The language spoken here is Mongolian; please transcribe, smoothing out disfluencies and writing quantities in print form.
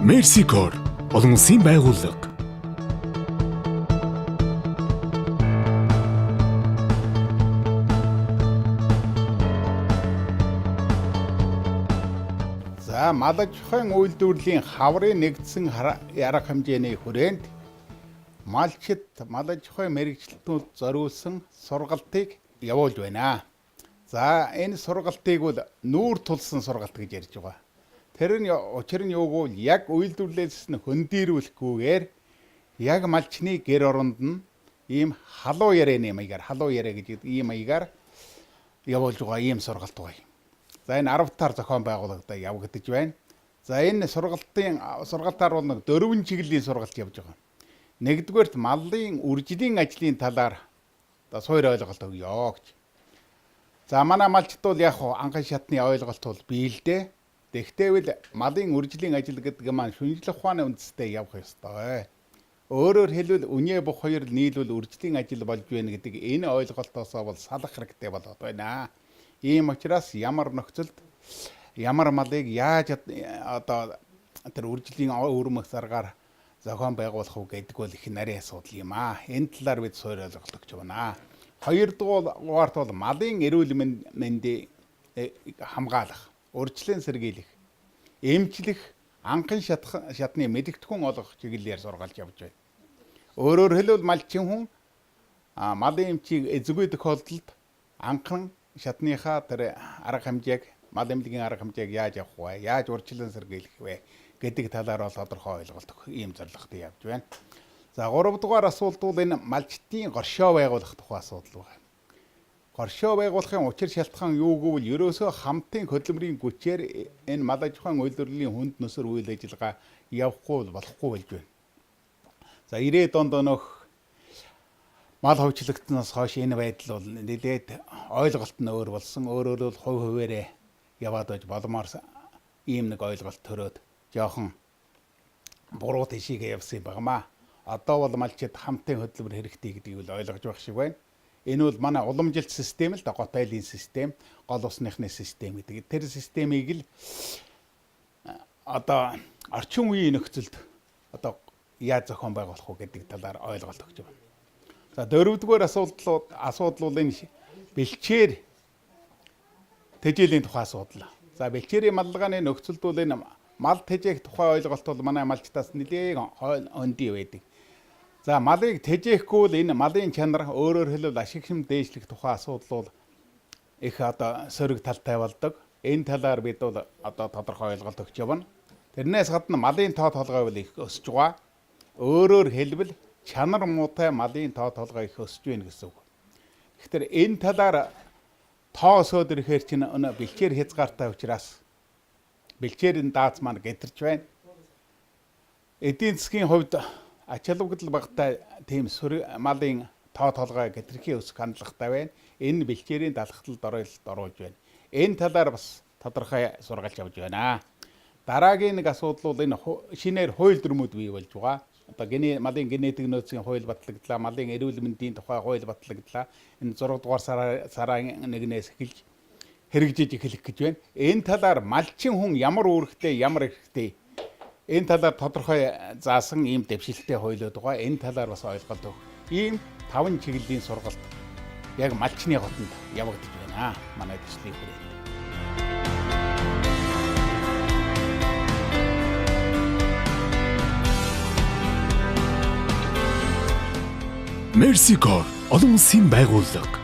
Мерсикор олон улсын байгууллага. За мал аж ахуйн үйлдвэрлэлийн хаврын нэгдсэн арга хэмжээний хүрээнд малчид мал аж ахуйн мэргэжилтнүүд зориулсан сургалтыг явуулж байна. За энэ сургалтыг бол нүүр тулсан сургалт гэж ярьж байгаа. Тэр нь учир нь юу гэвэл яг үйлдвэрлэлээс нь хөндийрүүлэхгүйгээр яг малчны гэр оронд нь ийм халуун ярианы маягаар халуун яриа гэж ийм маягаар явуулж байгаа ийм сургалт байна. За энэ 10 таар зохион байгуулагдаа явагдаж байна. За энэ сургалтаар бол нэг 4 чиглэлийн сургалт явж байгаа. Нэгдүгээрт малын үржлийн ажлын талаар суур ойлголт өгье гэж. За манай малчд бол яг анхан шатны ойлголт бол бий л дээ. Тэгвэл малын үржлийн ажил гэдэг маань шинжлэх ухааны үндэстэй явах ёстой. Өөрөөр хэлбэл үнэ бүх хоёр нийлвэл үржлийн ажил болж байна гэдэг энэ ойлголтоос бол салах хэрэгтэй болоод байна. Ийм учраас ямар нөхцөлд ямар малыг яаж одоо тэр үржлийн өрмөх заргаар зохион байгуулах уу гэдэг бол их нарийн асуудал юм аа. Энэ талаар бид суур ойлголт өгч байна. Хоёрдугаарт бол малын эрүүл мэндийг хамгаалах, урьдчилан сэргийлэх, эмчлэх, анхан шатны мэдэгдэхүүн олгох чиглэлээр сургалж явж байна. Өөрөөр хэлбэл малчин хүн малын эмчийг эзгүй тохиолдолд анхан шатныхаа тэр арга хэмжээг, мал эмнэлгийн арга хэмжээг яаж авах вэ? Яаж урьдчилан сэргийлэх вэ гэдэг талаар бол тодорхой ойлголт өгөх ийм зорилготой явж байна. За 3 дугаар асуулт бол энэ малчдын горшоо байгуулах тухай асуудал байна. Горшоо байгуулахын учир шалтгаан юу гэвэл ерөөсөө хамтын хөдөлмөрийн хүчээр энэ мал аж ахуйн үйлдвэрлэлийн хүнд нөхөр үйл ажиллагаа явахгүй болохгүй болж байна. За 90-ад онд нөх мал хувьчлагдсанаас хойш энэ байдал бол нэлээд ойлголт нь өөр болсон. Өөрөөр бол хувь хуваарээ яваад байж боломоор ийм нэг ойлголт төрөөд жоохон буруу тишигээ явсан юм багмаа. Одоо бол малчид хамтын хөдөлмөр хэрэгтэй гэдгийг бол ойлгож байх шиг байна. Энэ бол манай уламжилт систем л да, гот айлын систем, гол усныхны систем гэдэг. Тэр системийг л одоо орчин үеийн нөхцөлд одоо яаж зохион байгуулах вэ гэдэг талаар ойлголт өгч байна. За 4-р асуудал бол энэ бэлчээр тэжээлийн тухай асуудал. За бэлчээрийн маллагааны нөхцөлд бол энэ мал тэжээх тухай ойлголт бол манай малчтаас нэлээд өндөй байдаг. За малыг тэжээхгүй бол энэ малын чанар өөрөөр хэлбэл ашиг хэм дээшлэх тухай асуудал бол их одоо сөрөг талтай болдог. Энэ талаар бид бол одоо тодорхой ойлголт өгч явна. Тэрнээс гадна малын тоо толгой бол их өсөж байгаа. Өөрөөр хэлбэл чанар муутай малын тоо толгой их өсөж байна гэсэн үг. Тэгэхээр энэ талаар тоо өсөөд ирэхээр чинь бэлчээр хязгаартай учраас бэлчээрийн дааз маань гэтэрч байна. Эдийн засгийн хувьд ач холбогдол багтай тийм малын тоо толгой гэтэрхий өсөх хандлагатай байна. Энэ бэлчээрийн далхталд оруулж байна. Энэ талаар бас тодорхой сургалж явж байна. Дараагийн нэг асуудал бол энэ шинээр хууль дүрмүүд бий болж байгаа. Одоо малын генетик нөөцийн хууль батлагдлаа, малын эрүүл мэндийн тухай хууль батлагдлаа. Энэ 6 дугаар сарын 1-ээс эхэлж хэрэгжиж эхлэх гэж байна. Энэ талаар малчин хүн ямар үүрэгтэй, ямар эрхтэй энэ талаар тодорхой заасан ийм дэвшилттэй хуулиуд байгаа. Энэ талаар бас ойлголт өгөх. Ийм 5 чиглэлийн сургалт яг малчны хотод явагдаж байна. Манай төслийн хүрээнд. Мерсикор олон улсын байгууллага.